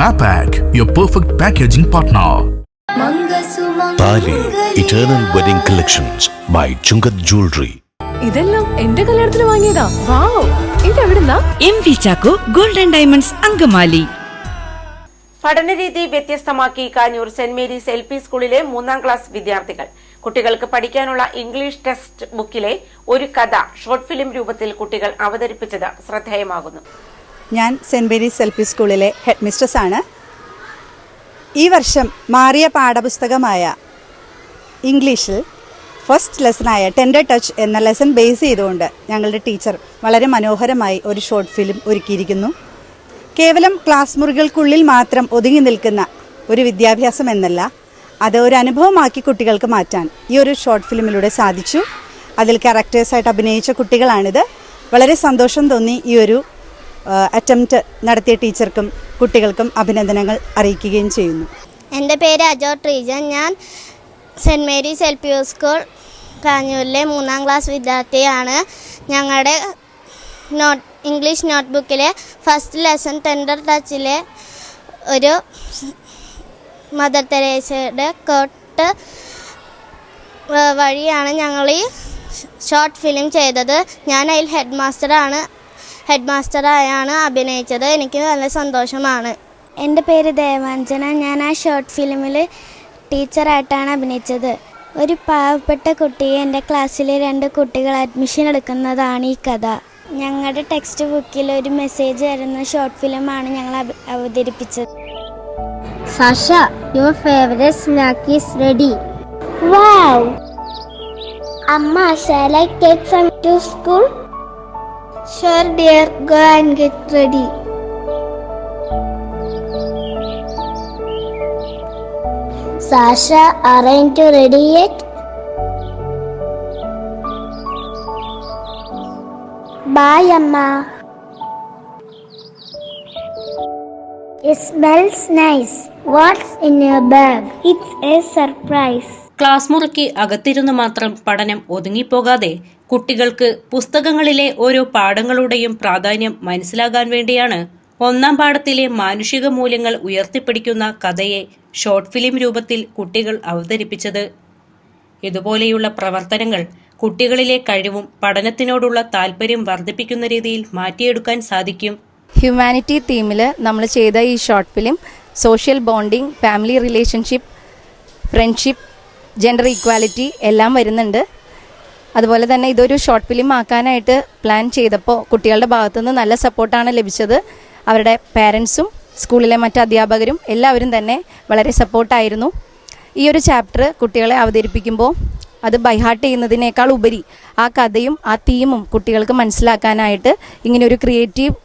Mapak, your perfect packaging partner. Thali eternal wedding collections by Chungath jewellery. ഇതെല്ലാം എന്റെ കല്യാണത്തിന് വാങ്ങിയതാ. വാവ്, ഇതെവിടുന്നാ? MV Chacko golden diamonds Angamaly. പഠനരീതി വ്യത്യസ്തമാക്കി കാഞ്ഞൂർ സെന്റ് മേരീസ് LP സ്കൂളിലെ 3ാം ക്ലാസ് വിദ്യാർത്ഥികൾ. കുട്ടികൾക്ക് പഠിക്കാനുള്ള ഇംഗ്ലീഷ് ടെക്സ്റ്റ് ബുക്കിലെ ഒരു കഥ ഷോർട്ട് ഫിലിം രൂപത്തിൽ കുട്ടികൾ അവതരിപ്പിച്ചത് ശ്രദ്ധേയമാകുന്നു. ഞാൻ സെന്റ് മേരീസ് LP സ്കൂളിലെ ഹെഡ് മിസ്ട്രസ് ആണ്. ഈ വർഷം മാറിയ പാഠപുസ്തകമായ ഇംഗ്ലീഷിൽ ഫസ്റ്റ് ലെസണായ ടെൻഡർ ടച്ച് എന്ന ലെസൺ ബേസ് ചെയ്തുകൊണ്ട് ഞങ്ങളുടെ ടീച്ചർ വളരെ മനോഹരമായി ഒരു ഷോർട്ട് ഫിലിം ഒരുക്കിയിരിക്കുന്നു. കേവലം ക്ലാസ് മുറികൾക്കുള്ളിൽ മാത്രം ഒതുങ്ങി നിൽക്കുന്ന ഒരു വിദ്യാഭ്യാസം എന്നല്ല, അത് ഒരു അനുഭവമാക്കി കുട്ടികൾക്ക് മാറ്റാൻ ഈ ഒരു ഷോർട്ട് ഫിലിമിലൂടെ സാധിച്ചു. അതിൽ ക്യാരക്ടേഴ്സായിട്ട് അഭിനയിച്ച കുട്ടികളാണിത്. വളരെ സന്തോഷം തോന്നി ഈ ഒരു അറ്റംപ്റ്റ് നടത്തിയ ടീച്ചർക്കും കുട്ടികൾക്കും അഭിനന്ദനങ്ങൾ അറിയിക്കുകയും ചെയ്യുന്നു. എൻ്റെ പേര് അജോ ട്രീജൻ. ഞാൻ സെൻറ്റ് മേരീസ് LP സ്കൂൾ കാഞ്ഞൂരിലെ 3ാം ക്ലാസ് വിദ്യാർത്ഥിയാണ്. ഞങ്ങളുടെ English notebook first lesson tender ടച്ചിലെ ഒരു മദർ തെരേസയുടെ കോട്ട് വഴിയാണ് ഞങ്ങൾ ഈ ഷോർട്ട് ഫിലിം ചെയ്തത്. ഞാൻ അതിൽ ഹെഡ് മാസ്റ്ററായാണ് അഭിനയിച്ചത്. എനിക്ക് നല്ല സന്തോഷമാണ്. എൻ്റെ പേര് ദേവാഞ്ജന. ഞാൻ ആ ഷോർട്ട് ഫിലിമിൽ ടീച്ചറായിട്ടാണ് അഭിനയിച്ചത്. ഒരു പാവപ്പെട്ട കുട്ടിയെ എൻ്റെ ക്ലാസ്സിലെ 2 കുട്ടികൾ അഡ്മിഷൻ എടുക്കുന്നതാണ് ഈ കഥ. ഞങ്ങളുടെ ടെക്സ്റ്റ് ബുക്കിൽ ഒരു മെസ്സേജ് വരുന്ന ഷോർട്ട് ഫിലിമാണ് ഞങ്ങൾ അവതരിപ്പിച്ചത്. Sasha, your favourite snack is ready. Wow. അമ്മ, shall I take some to school? Sure dear, go and get ready. Sasha, aren't you ready yet? Bye Amma. It smells nice. What's in your bag? It's a surprise. Class മുറിക്ക് അകത്തിരുന്ന് മാത്രം പഠനം ഒതുങ്ങിപ്പോകാതെ കുട്ടികൾക്ക് പുസ്തകങ്ങളിലെ ഓരോ പാഠങ്ങളുടെയും പ്രാധാന്യം മനസ്സിലാകാൻ വേണ്ടിയാണ് 1ാം പാഠത്തിലെ മാനുഷിക മൂല്യങ്ങൾ ഉയർത്തിപ്പിടിക്കുന്ന കഥയെ ഷോർട്ട് ഫിലിം രൂപത്തിൽ കുട്ടികൾ അവതരിപ്പിച്ചത്. ഇതുപോലെയുള്ള പ്രവർത്തനങ്ങൾ കുട്ടികളിലെ കഴിവും പഠനത്തിനോടുള്ള താല്പര്യം വർദ്ധിപ്പിക്കുന്ന രീതിയിൽ മാറ്റിയെടുക്കാൻ സാധിക്കും. ഹ്യൂമാനിറ്റി തീമിൽ നമ്മൾ ചെയ്ത ഈ short film social bonding, family relationship, friendship, gender equality എല്ലാം വരുന്നുണ്ട്. അതുപോലെ തന്നെ ഇതൊരു ഷോർട്ട് ഫിലിം ആക്കാനായിട്ട് പ്ലാൻ ചെയ്തപ്പോൾ കുട്ടികളുടെ ഭാഗത്തുനിന്ന് നല്ല സപ്പോർട്ടാണ് ലഭിച്ചത്. അവരുടെ പേരൻസും സ്കൂളിലെ മറ്റ് അധ്യാപകരും എല്ലാവരും തന്നെ വളരെ സപ്പോർട്ടായിരുന്നു. ഈ ഒരു ചാപ്റ്റർ കുട്ടികളെ അവതരിപ്പിക്കുമ്പോൾ അത് ബൈഹാർട്ട് ചെയ്യുന്നതിനേക്കാൾ ഉപരി ആ കഥയും ആ തീമും കുട്ടികൾക്ക് മനസ്സിലാക്കാനായിട്ട് ഇങ്ങനെയൊരു ക്രിയേറ്റീവ്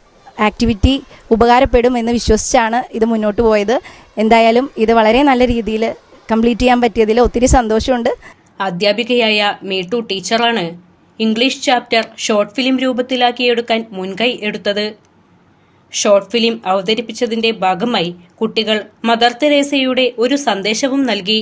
ആക്ടിവിറ്റി ഉപകാരപ്പെടും എന്ന് വിശ്വസിച്ചാണ് ഇത് മുന്നോട്ട് പോയത്. എന്തായാലും ഇത് വളരെ നല്ല രീതിയിൽ കംപ്ലീറ്റ് ചെയ്യാൻ പറ്റിയതിൽ ഒത്തിരി സന്തോഷമുണ്ട്. അധ്യാപികയായ മീട്ടു ടീച്ചറാണ് ഇംഗ്ലീഷ് ചാപ്റ്റർ ഷോർട്ട് ഫിലിം രൂപത്തിലാക്കിയെടുക്കാൻ മുൻകൈ എടുത്തത്. ഷോർട്ട് ഫിലിം അവതരിപ്പിച്ചതിന്റെ ഭാഗമായി കുട്ടികൾ മദർ തെരേസയുടെ ഒരു സന്ദേശവും നൽകി.